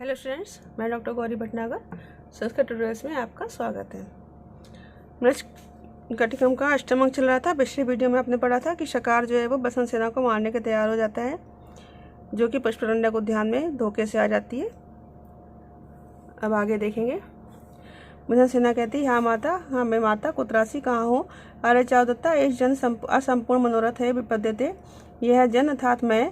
Hello students, मैं doctor Gauri Bhatnagar. Sanskrit tutorials में आपका स्वागत है। मृच्छकटिकम का अष्टम अंक चल रहा था। पिछली वीडियो में आपने पढ़ा था कि शकार जो है वो बसंत सेना को मारने के तैयार हो जाता है, जो कि पुष्परंडक उद्यान में धोखे से आ जाती है। अब आगे देखेंगे। बसंत सेना कहती, हाँ माता, हाँ मैं माता, कुत्रासी कहाँ हो? अरे चाव दत्ता, इस जन असंपूर्ण मनोरथ है विपद्यते। यह जन अर्थात मैं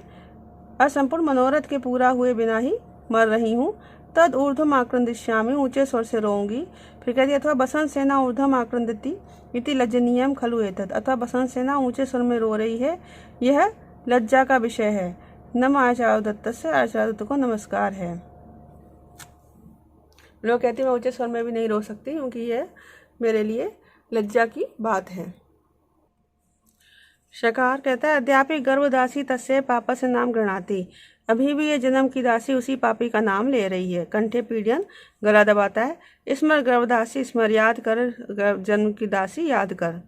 असंपूर्ण मनोरथ के पूरा हुए बिना ही मर रही हूँ। तद ऊर्ध्वम आक्रंदिष्यामि, ऊंचे स्वर से रोऊंगी। फिर कहती अथवा बसंत सेना ऊर्ध्वम आक्रंदिति इति लज्जनीयम खलु एतत्। अथवा बसंत सेना ऊंचे स्वर में रो रही है, यह लज्जा का विषय है। नम आचार्य दत्त से, आचार्य दत्त को नमस्कार है। लोग कहती मैं ऊंचे स्वर में भी नहीं रो सकती क्योंकि यह मेरे लिए लज्जा की बात है। शकार कहता है अद्यापि गर्भदासी तस्य पापा से नाम गृणाती। अभी भी ये जन्म की दासी उसी पापी का नाम ले रही है। कंठे पीड़न, गला दबाता है। स्मर गर्भदासी, स्मर याद कर, जन्म की दासी याद कर।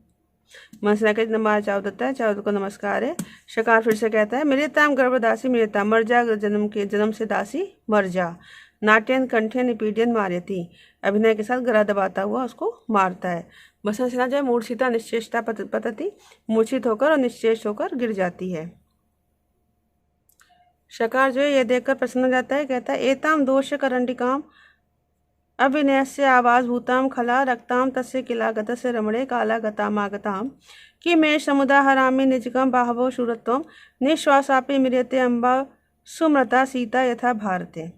मनसना के नमः चाव दत्ता है, चाव को नमस्कार है। शकार फिर से कहता है मृताम गर्भदासी मृता, मर जा जन्म से दासी मर जा। नाट्यन कंठे निपीडियन मार्यती, अभिनय के साथ गला दबाता हुआ उसको मारता है। बसंत सेना जो है मूर्छिता निश्चेष्टा पतती, मूर्छित होकर और निश्चेष्ट होकर गिर जाती है। शकार जो है यह देखकर प्रसन्न हो जाता है। कहता है एताम दोष करंडिकाम अभिनय से आवाज भूताम खला रक्ताम तस्य किला गतस्य रमणे काला गताम आगताम कि मैं समुदाहरामि निजकम बाहवो शूरत्वम निश्वासापि मृत्यते अम्बा सुमृता सीता यथा भारते।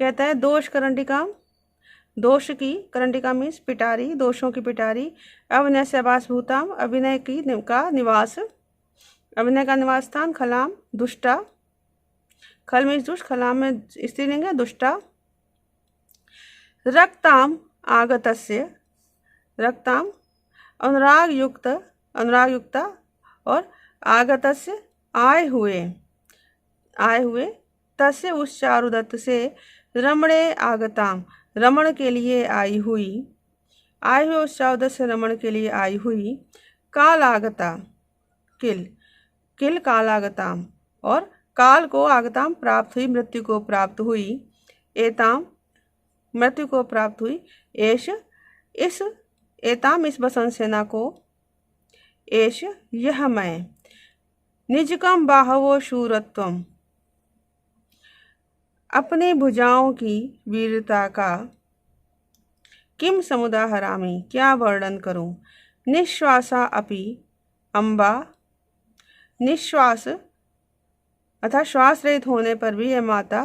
कहता है दोष करंडिकाम, दोष की, करंडिका मीन्स पिटारी, दोषों की पिटारी। अभिनय से आवास भूताम, अभिनय का निवास, अभिनय का निवास स्थान। खलाम दुष्टा, खल मीन्स दुष्ट, खलाम में स्त्रीलिंग है दुष्टा। रक्ताम आगतस्य, रक्ताम अनुराग युक्ता और आगतस्य आए हुए तस्य उस चारुदत्त से रमणे आगताम, रमण के लिए आई हुई उस चारुदत्त से रमण के लिए आई हुई। काल आगता, किल कालागताम, और काल को आगताम प्राप्त हुई, मृत्यु को प्राप्त हुई। एताम मृत्यु को प्राप्त हुई। एताम इस बसंत सेना को, एश यह मैं, निजकम बाहवो शूरत्वम अपनी भुजाओं की वीरता का, किम समुदाहरामि क्या वर्णन करूं। निश्वासा अपि अम्बा, निश्वास अर्थात श्वास रहित होने पर भी यह माता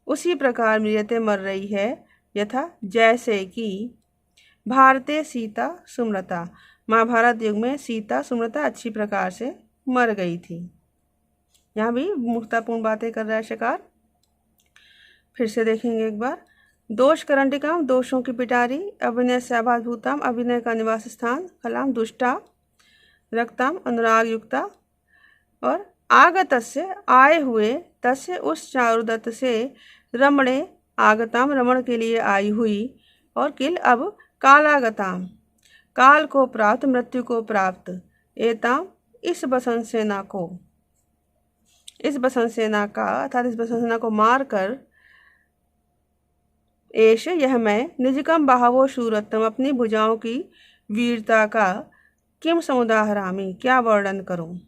उसी प्रकार मृत्यते मर रही है, यथा जैसे कि भारते सीता सुमृता, महाभारत युग में सीता सुमृता अच्छी प्रकार से मर गई थी। यहाँ भी मूर्खतापूर्ण बातें कर रहा है शकार। फिर से देखेंगे एक बार। दोष करंडिकाम, दोषों की पिटारी। अभिनय से आभास भूताम, अभिनय का निवास स्थान। खलाम दुष्टा, रक्ताम अनुराग युक्ता, और आगतस्य आए हुए, तस्य उस चारुदत्त से रमणे आगताम रमण के लिए आई हुई, और किल अब कालागताम काल को प्राप्त, मृत्यु को प्राप्त। एताम इस बसंत सेना को, इस बसंत सेना का अर्थात इस बसंत सेना को मारकर, एश यह मैं, निजकम बाहवो शूरत्वम अपनी भुजाओं की वीरता का, किम समुदाहरामि क्या वर्णन करूं।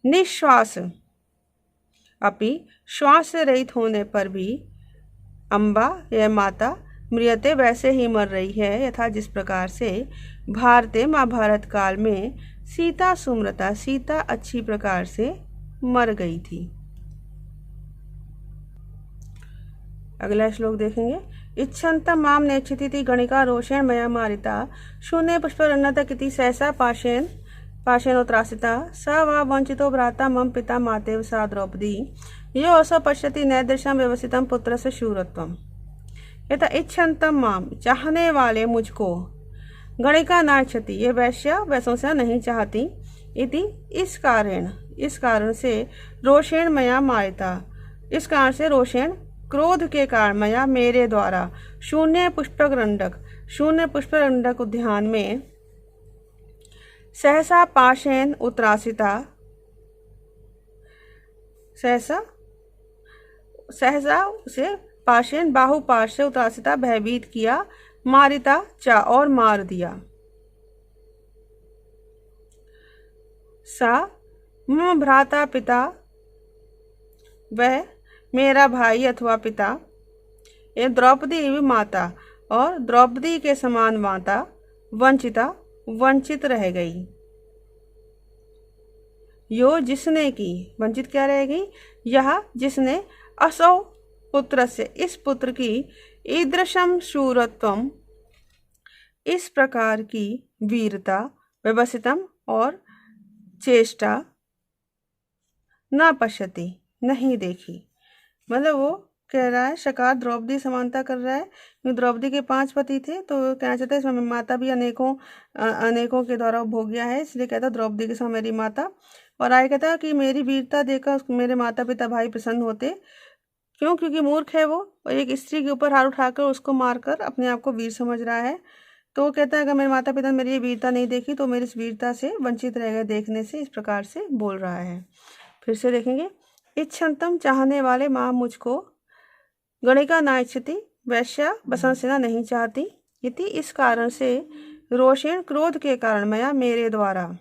निश्वास अपि श्वास से रहित होने पर भी, अम्बा यह माता, मृत्यते वैसे ही मर रही है, यथा जिस प्रकार से भारते महाभारत काल में सीता सुमृता, सीता अच्छी प्रकार से मर गई थी। अगला श्लोक देखेंगे। इच्छन्तम माम नेच्छति गणिका रोषेण मया मारिता शून्य पुष्परन्नत किति सहसा पाशेनोत्रासिता स वा वंचितो भ्राता मम पिता मातेव सा द्रौपदी यो असो पश्यति नैदृशम व्यवसितम पुत्र से शूरत्वम। यथा इच्छन्तम माम चाहने वाले मुझको, गणिका नाच्छति ये वैश्या वैश्या नहीं चाहती, इति इस कारण से, रोषेण मया मारिता इस कारण से, रोषेण क्रोध के कारण, मया मेरे द्वारा, शून्य पुष्परंडक उद्यान में, सहसा पाशेन उत्रासिता, सहसा सहसा उसे पाशेन बाहुपाश से उत्रासिता भयभीत किया, मारिता चा और मार दिया। सा मम भ्राता पिता, वह मेरा भाई अथवा पिता, ये द्रौपदी माता और द्रौपदी के समान माता, वंचिता वंचित रह गई। यो जिसने की, वंचित क्या रहेगी, यह जिसने असौ पुत्र से, इस पुत्र की, ईदृशम शूरत्वम, इस प्रकार की वीरता, व्यवसितम और चेष्टा, न पश्यति नहीं देखी। मतलब वो कह रहा है, शकार द्रौपदी समानता कर रहा है, क्योंकि द्रौपदी के 5 पति थे, तो कहना चाहता है इसमें माता भी अनेकों के द्वारा उपभोग गया है, इसलिए कहता द्रौपदी के साथ मेरी माता। और आगे कहता है कि मेरी वीरता देखकर मेरे माता पिता भाई प्रसन्न होते। क्यों? क्योंकि मूर्ख है वो, और एक स्त्री के ऊपर हाथ उठाकर उसको मारकर अपने आप को वीर समझ रहा है। तो वो कहता है अगर मेरे माता पिता ने मेरी ये वीरता नहीं देखी तो मेरी इस वीरता से वंचित रह गए देखने से, इस प्रकार से बोल रहा है। फिर से देखेंगे, इच्छन्तम चाहने वाले माँ मुझको, गणिका ना इच्छति, वैश्या बसंत सेना नहीं चाहती, इति इस कारण से, रोषेण क्रोध के कारण, मया मेरे द्वारा,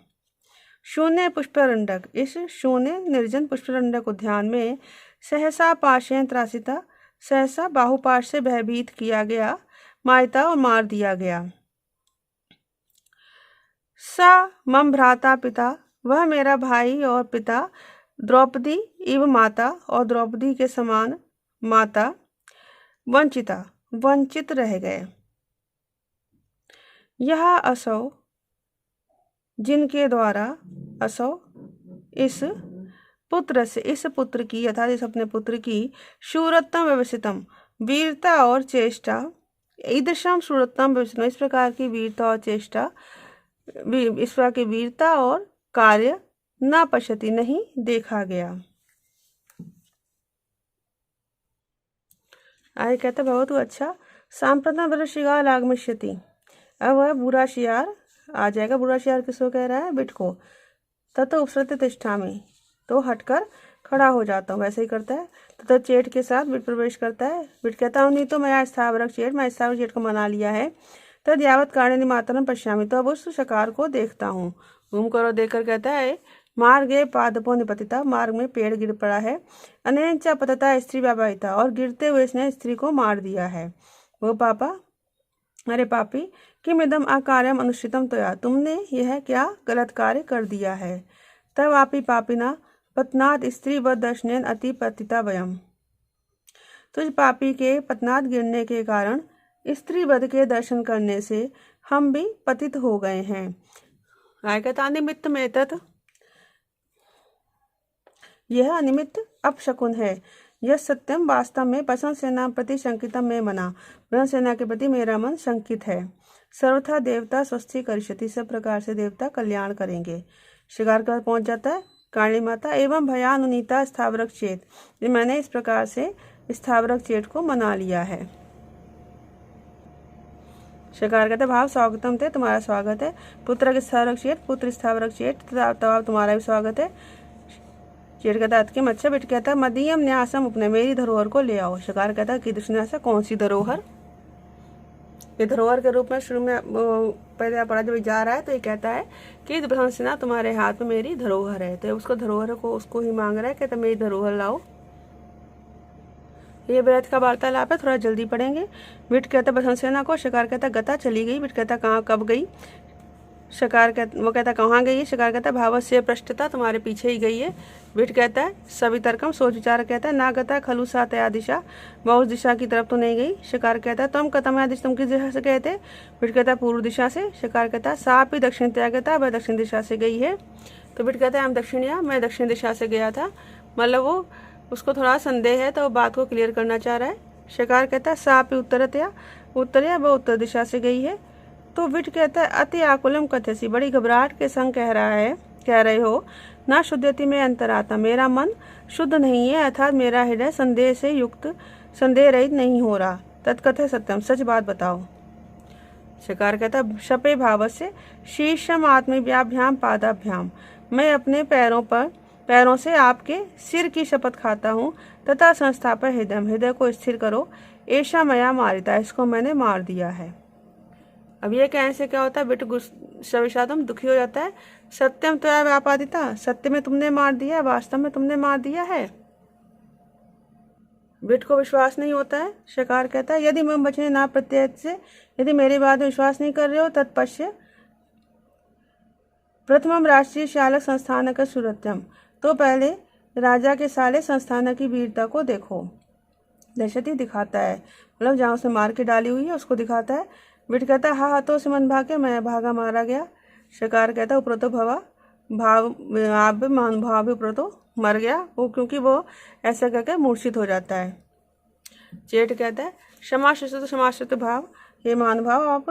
शून्य पुष्परंडक, इस शून्य निर्जन पुष्परंडक उद्यान में, सहसा पाशेन त्रासिता, सहसा बाहुपाश से भयभीत किया गया, मारिता और मार दिया गया। सा मम भ्राता पिता, वह मेरा भाई और पिता, द्रौपदी इव माता और द्रौपदी के समान माता, वंचिता वंचित रह गए। यह असौ जिनके द्वारा, असौ इस पुत्र से, इस पुत्र की, अर्थात इस अपने पुत्र की, शूरत्तम व्यवसितम, वीरता और चेष्टा, ईदृशम शूरत्तम व्यवसितम, इस प्रकार की वीरता और चेष्टा, इस प्रकार की वीरता और कार्य, न पश्यति नहीं देखा गया। आगे कहता बहुत अच्छा, सांप्रतम वर शिगाल आगमिष्यति, अब वह बुरा शियार आ जाएगा। बुरा शियार किसको कह रहा है? बिट को। तथा उपसृत तिष्ठा में, तो हटकर खड़ा हो जाता हूँ, वैसे ही करता है। तथा चेट के साथ बिट प्रवेश करता है। बिट कहता हूँ नहीं तो मैं स्थावरक चेट, मैं स्थावरक चेट को मना लिया है। तद यावत कारणि मातरम पश्यामि, तो अब उस शकार को देखता हूँ। घूम करो देखकर कहता है, मार्गे पादपो निपतिता, मार्ग में पेड़ गिर पड़ा है। अनेंचा पतता स्त्री व्यापारिता, और गिरते हुए इसने स्त्री को मार दिया है। वो पापा, अरे पापी, किम इदम अकार्यम अनुष्ठितम त्वया, तुमने यह क्या गलत कार्य कर दिया है। तब आपी पापिना पतनाद स्त्री व दर्शनेन अति पतिता वयम, तुझ पापी के पतनाद गिरने के कारण स्त्री वध के दर्शन करने से हम भी पतित हो गए हैं। आयकता निमित्त में तत्, यह अनिमित्त अपशकुन है। यह सत्यम वास्तव में बसंत सेना प्रति शंकितम में मना, बसंत सेना के प्रति मेरा मन शंकित है। सर्वथा देवता स्वस्थी करिष्यति, सब प्रकार से देवता कल्याण करेंगे। शिकार कर पहुंच जाता है। काली माता, एवं भयानुनीता स्थावरक चेत, मैंने इस प्रकार से स्थावरक चेत को मना लिया है। शिकार कहते भाव स्वागतम थे, तुम्हारा स्वागत है। पुत्र स्थावरक चेत, पुत्र स्थावरक चेत, तब तुम्हारा भी स्वागत है। चेट कहता के अच्छा। बिट कहता मदीयम न्यासम उपने, मेरी धरोहर को ले आओ। शिकार कहता कीदृश न्यासा, कौन सी धरोहर। ये धरोहर के रूप में शुरू में पहले पढ़ा जब जा रहा है तो ये कहता है कि बसंत सेना तुम्हारे हाथ में मेरी धरोहर है, तो उसको धरोहर को उसको ही मांग रहा है, कहता मेरी धरोहर लाओ। ये व्रत का वार्तालाप है, थोड़ा जल्दी पढ़ेंगे। बिट कहता बसंत सेना को, शिकार कहता गता चली गई। बिट कहता कहाँ कब गई। शिकार कहता, वो कहता कहाँ गई है। शिकार कहता भावत से पृष्ठता, तुम्हारे पीछे ही गई है। बिट कहता है सभी तर्कम, सोच विचार कहता है ना गता खलु सा तया दिशा, वह उस दिशा की तरफ तो नहीं गई। शिकार कहता है तुम कतम या दिशा, तुम किस दिशा से गए थे। बिट कहता है पूर्व दिशा से। शिकार कहता है साप ही दक्षिण तया कहता, वह दक्षिण दिशा से गई है। तो बिट कहता है हम दक्षिणिया, मैं दक्षिण दिशा से गया था। मतलब वो उसको थोड़ा संदेह है तो वो बात को क्लियर करना चाह रहा है। शिकार कहता है साप ही उत्तरतया, उत्तरया वह उत्तर दिशा से गई है। तो बिट कहता है अति आकुलम कथ्यसी, बड़ी घबराहट के संग कह रहे हो। ना शुद्धति में अंतरात्मा, मेरा मन शुद्ध नहीं है, अर्थात मेरा हृदय संदेह से युक्त, संदेह रहित नहीं हो रहा। तत्कथ सत्यम, सच बात बताओ। शिकार कहता शपे भाव से शीर्षम आत्मव्याभ्याम पादाभ्याम, मैं अपने पैरों पर पैरों से आपके सिर की शपथ खाता हूँ, तथा संस्थापय हृदय को स्थिर करो। ऐशा मया मारिता, इसको मैंने मार दिया है। अब ये कहने से क्या होता है, बिट विषादम दुखी हो जाता है। सत्यम त्वया व्यापादिता, सत्य में तुमने मार दिया, वास्तव में तुमने मार दिया है। बिट को विश्वास नहीं होता है। शकार कहता है यदि मम वचने ना प्रत्यय से, यदि मेरी बात में विश्वास नहीं कर रहे हो, तत्पश्य प्रथमम राष्ट्रीय शालक संस्थान का सुरत्यम, तो पहले राजा के साले संस्थान की वीरता को देखो। दशरथी दिखाता है, मतलब जहाँ उसने मार के डाली हुई है उसको दिखाता है। बिट कहता है हा हाथों से मन भागे, मैं भागा मारा गया। शकार कहता है उपरतो भवा, भाव आप भाव भी उपरतो मर गया वो, क्योंकि वो ऐसा करके मूर्छित हो जाता है। चेट कहता है क्षमाश्रित भाव, हे मान भाव आप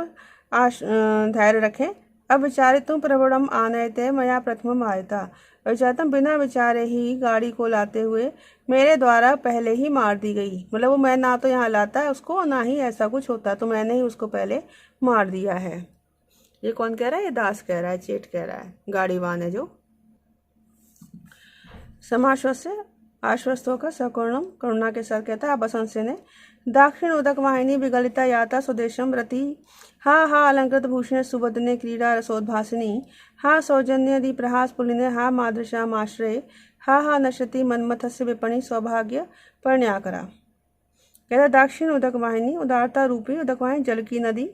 धैर्य रखें। अब विचारितुम प्रबड़म आनयते मया प्रथमम आयता, विचारतम बिना विचारे ही गाड़ी को लाते हुए मेरे द्वारा पहले ही मार दी गई। मतलब वो मैं ना तो यहाँ लाता है उसको, ना ही ऐसा कुछ होता, तो मैंने ही उसको पहले मार दिया है। ये कौन कह रहा है? ये दास कह रहा है, चेट कह रहा है, गाड़ीवान है जो। समाश्वस्य आश्वस्त होकर सकुर्णम करुणा के साथ कहता है अपसंशय ने दाक्षिण उदक वाहिनी विगलिता याता स्वदेशम रति, हा हा अलंकृत भूषण सुबदने क्रीड़ा रसोद्भासिनी, हा सौजन्य प्रहास पुलिने, हा मादृशाम आश्रय, हा हा नशति मनमथस्य विपणि सौभाग्य परण्याकरा। कहता दाक्षिण उदक वाहिनी, उदारता रूपी उदक वाहिनी जल की नदी,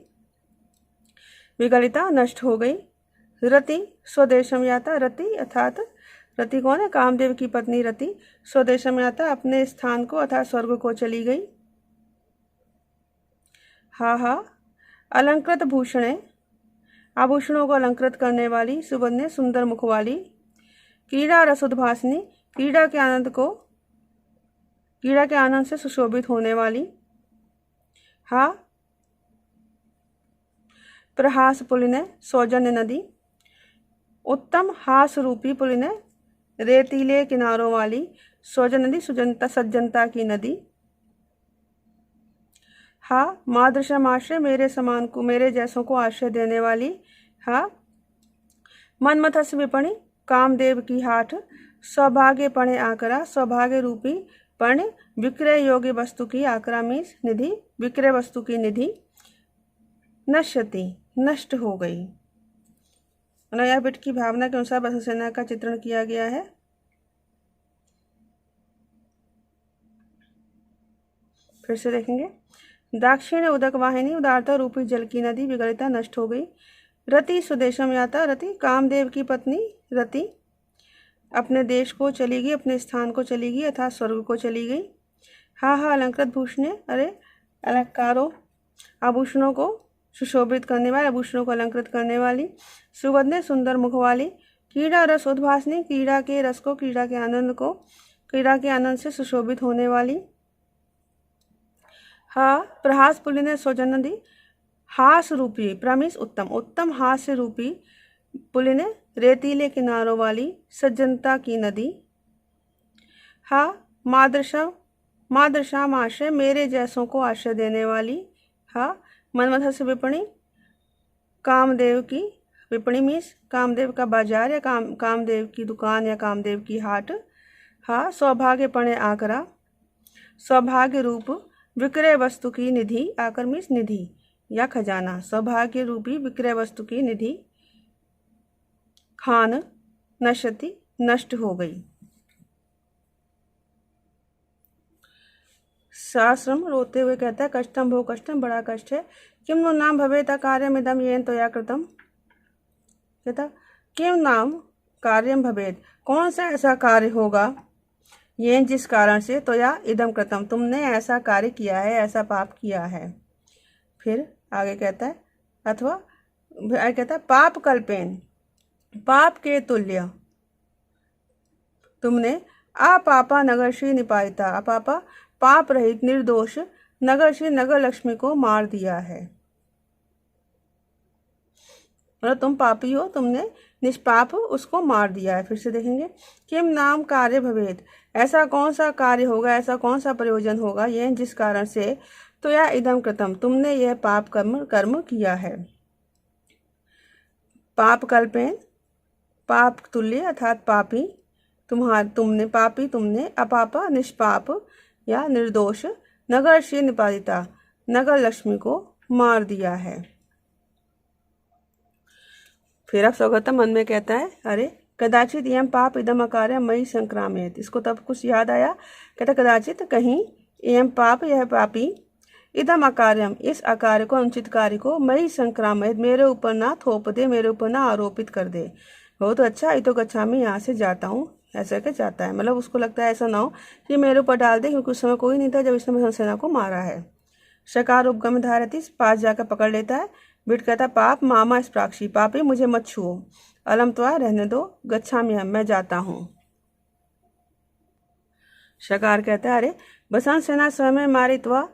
विगलिता नष्ट हो गई, रति स्वदेशम याता, रति अर्थात रति कौन है? कामदेव की पत्नी रति। स्वदेशम याता अपने स्थान को अर्थात स्वर्ग को चली गई। हा हा अलंकृत भूषण, आभूषणों को अलंकृत करने वाली, सुबन्य सुंदर मुख वाली, क्रीड़ा रसोद्भासिनी क्रीड़ा के आनंद से सुशोभित होने वाली, हा प्रहास पुलिने सौजन्य नदी, उत्तम हास रूपी पुलिने रेतीले किनारों वाली, सौजन्य नदी सज्जनता की नदी, हा मादृशम आश्रय मेरे समान को मेरे जैसों को आश्रय देने वाली, हा मनमथस्य विपणि कामदेव की हाट, सौभाग्य पणे आकरा सौभाग्य रूपी पर्ण विक्रय योग्य वस्तु की, आकरा मीन्स निधि, विक्रय वस्तु की निधि, नश्यति नष्ट हो गई। नया बिट की भावना के अनुसार बस सेना का चित्रण किया गया है। फिर से देखेंगे। दाक्षिण उदक वाहिनी उदारता रूपी जल की नदी, विगलिता नष्ट हो गई। रति स्वदेशम याता, रति कामदेव की पत्नी रति अपने देश को चली गई, अपने स्थान को चली गई अर्थात स्वर्ग को चली गई। हा हा अलंकृत भूषणे, अरे अलंकारों आभूषणों को सुशोभित करने वाली, आभूषणों को अलंकृत करने वाली, सुवर्ण सुंदर मुख वाली, क्रीड़ा रस उद्भासनी क्रीड़ा के रस को क्रीड़ा के आनंद से सुशोभित होने वाली, हा प्रहास पुलिने सौजन्य नदी हास रूपी, प्रमिस उत्तम उत्तम हास्य रूपी, पुलिने रेतीले किनारों वाली सज्जनता की नदी, हा मादृशाम आश्रय मेरे जैसों को आश्रय देने वाली, हा मनमथस्य विपणि कामदेव की, विपणि मीन्स कामदेव का बाजार या कामदेव की दुकान या कामदेव की हाट, हा सौभाग्य पणे आकरा सौभाग्य रूप विक्रय वस्तु की निधि, आकर मीन्स निधि या खजाना, सौभाग्य रूपी विक्रय वस्तु की निधि, खान नश्यति नष्ट हो गई। साश्रम रोते हुए कहता है कष्टम भो कष्टम, बड़ा कष्ट है। किम नो नाम भवेत कार्यम इदम येन त्वया कृतम, कहता किम नाम कार्यम भवेत, कौन सा ऐसा कार्य होगा, ये जिस कारण से त्वया इदम कृतम तुमने ऐसा कार्य किया है, ऐसा पाप किया है। फिर आगे कहता है अथवा कहता है पाप कल्पेन, पाप के तुल्य तुमने अपापा नगरश्री निपायिता, अपापा पाप रहित निर्दोष नगरश्री नगर लक्ष्मी को मार दिया है। मतलब तुम पापी हो, तुमने निष्पाप उसको मार दिया है। फिर से देखेंगे किम नाम कार्य भवेद, ऐसा कौन सा कार्य होगा, ऐसा कौन सा प्रयोजन होगा, यह जिस कारण से तो या इदम कृतम तुमने यह पाप कर्म किया है। पाप कल्पेन पाप तुल्य अर्थात पापी, तुमने, पापी तुमने, अपापा निष्पाप या निर्दोष, नगर से निपातिता नगर लक्ष्मी को मार दिया है। फिर अब सौगतम मन में कहता है, अरे कदाचित यम पाप इदम अकार्य मई संक्रामित। इसको तब कुछ याद आया, कहता कदाचित कहीं यम पाप, यह पापी, इदम अकार्यम इस अकार्य को, अनुचित कार्य को, मई संक्रामित मेरे ऊपर ना थोप दे, मेरे ऊपर ना आरोपित कर दे। हो तो अच्छा, इतो गच्छामि, यहाँ से जाता हूँ, ऐसा क्या जाता है, मतलब उसको लगता है ऐसा ना हो कि मेरे ऊपर डाल दे, क्योंकि उस समय कोई नहीं था जब इसने हंससेना को मारा है। शकार उपगम धारती, पास जाकर पकड़ लेता है। बिट कहता पाप मामा स्प्राक्षी, पापी मुझे मत छुओ, अलम त्वा रहने दो, गच्छामि हम, मैं जाता हूँ। शकार कहता है, अरे बसंत सेना स्वयं मारी त्वा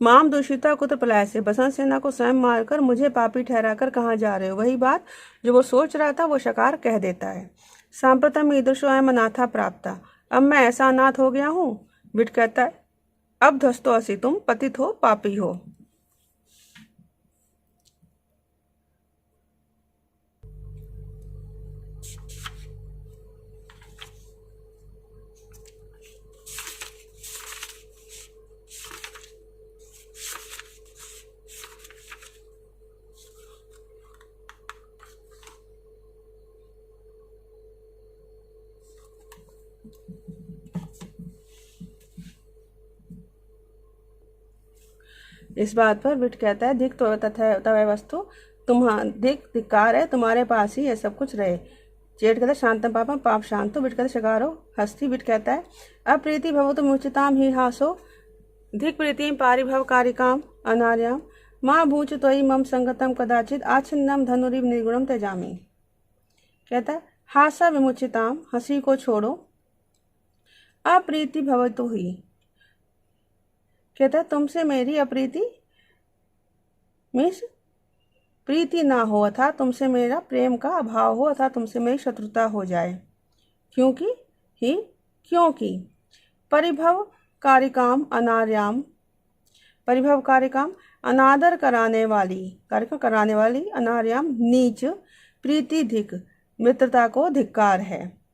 माम दूषिता कुत्र पलाय से, बसंत सेना को स्वयं मारकर मुझे पापी ठहराकर कहाँ जा रहे हो। वही बात जो वो सोच रहा था वो शकार कह देता है। सांप्रतम ईदृशो अयम अनाथा प्राप्ता, अब मैं ऐसा अनाथ हो गया हूँ। बिट कहता है अब ध्वस्तो असी, तुम पतित हो, पापी हो। इस बात पर बिट कहता है धिक तो तथा वस्तु, धिक्कार है तुम्हारे पास ही ये सब कुछ रहे। चेट कहता है शांतम पापम, पाप शांतो। बिट कहता है शकारो हस्ती। बिट कहता है अप्रीति भवतु मुचिताम ही हासो, धिक प्रीति पारिभव कारिकाम अनार्याम, माँ भूच त्वयि मम संगतम कदाचित, आछिन्नम धनुरिव निर्गुणम त्यजामि। कहता है हासा विमुचिताम, हंसी को छोड़ो, अप्रीति भवतु ही, कहता है तुमसे मेरी अप्रीति मीन्स प्रीति ना हो, अथा तुमसे मेरा प्रेम का अभाव हो, अथा तुमसे मेरी शत्रुता हो जाए। क्योंकि परिभव कारिकाम अनार्याम, परिभव कारिकाम अनादर कराने वाली, अनार्याम नीच, प्रीति धिक मित्रता को धिक्कार है।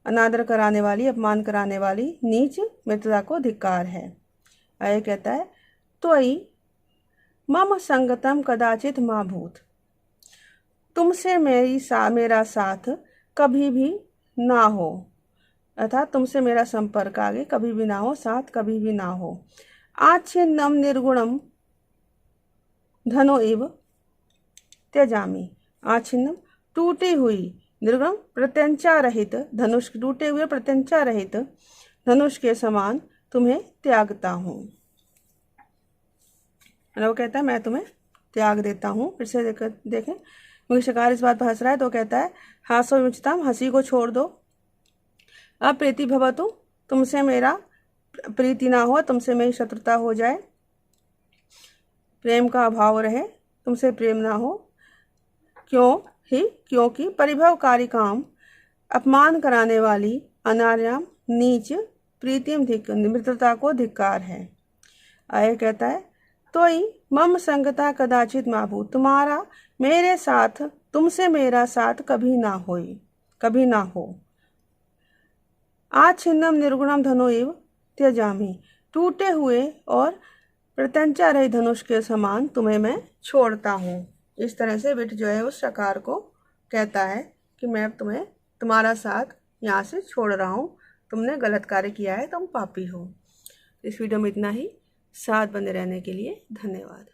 अनादर कराने वाली, अपमान कराने वाली, नीच मित्रता को धिक्कार है। आगे कहता है त्वयि मम संगतम कदाचित मा भूत, तुमसे मेरा साथ कभी भी ना हो, अर्थात तुमसे मेरा संपर्क आगे कभी भी ना हो, साथ कभी भी ना हो। आच्छिन्नम निर्गुणम धनो इव त्यजामि, आच्छिन्नम टूटी हुई, निर्गुणम प्रत्यंचा रहित, धनुष टूटे हुए प्रत्यंचा रहित धनुष के समान तुम्हें त्यागता हूँ। वो कहता है मैं तुम्हें त्याग देता हूँ। फिर से देखें, क्योंकि शिकार इस बात पर हंस रहा है तो कहता है हासो विमुचिताम, हंसी को छोड़ दो, अप्रीति भवतु, तुमसे मेरा प्रीति ना हो, तुमसे मेरी शत्रुता हो जाए, प्रेम का अभाव रहे, तुमसे प्रेम ना हो। क्योंकि परिभवकारी काम, अपमान कराने वाली, अनार्याम नीच, प्रीतिम धिक मित्रता को धिक्कार है। आगे कहता है तोई मम संगता कदाचित माभू, तुम्हारा मेरे साथ, तुमसे मेरा साथ कभी ना हो। आच्छिन्नम निर्गुणम धनो इव त्यजामि, टूटे हुए और प्रत्यंचा रही धनुष के समान तुम्हें मैं छोड़ता हूँ। इस तरह से बिट जो है उस शकार को कहता है कि मैं तुम्हारा साथ यहाँ से छोड़ रहा हूँ, तुमने गलत कार्य किया है, तुम पापी हो। इस वीडियो में इतना ही। साथ बने रहने के लिए धन्यवाद।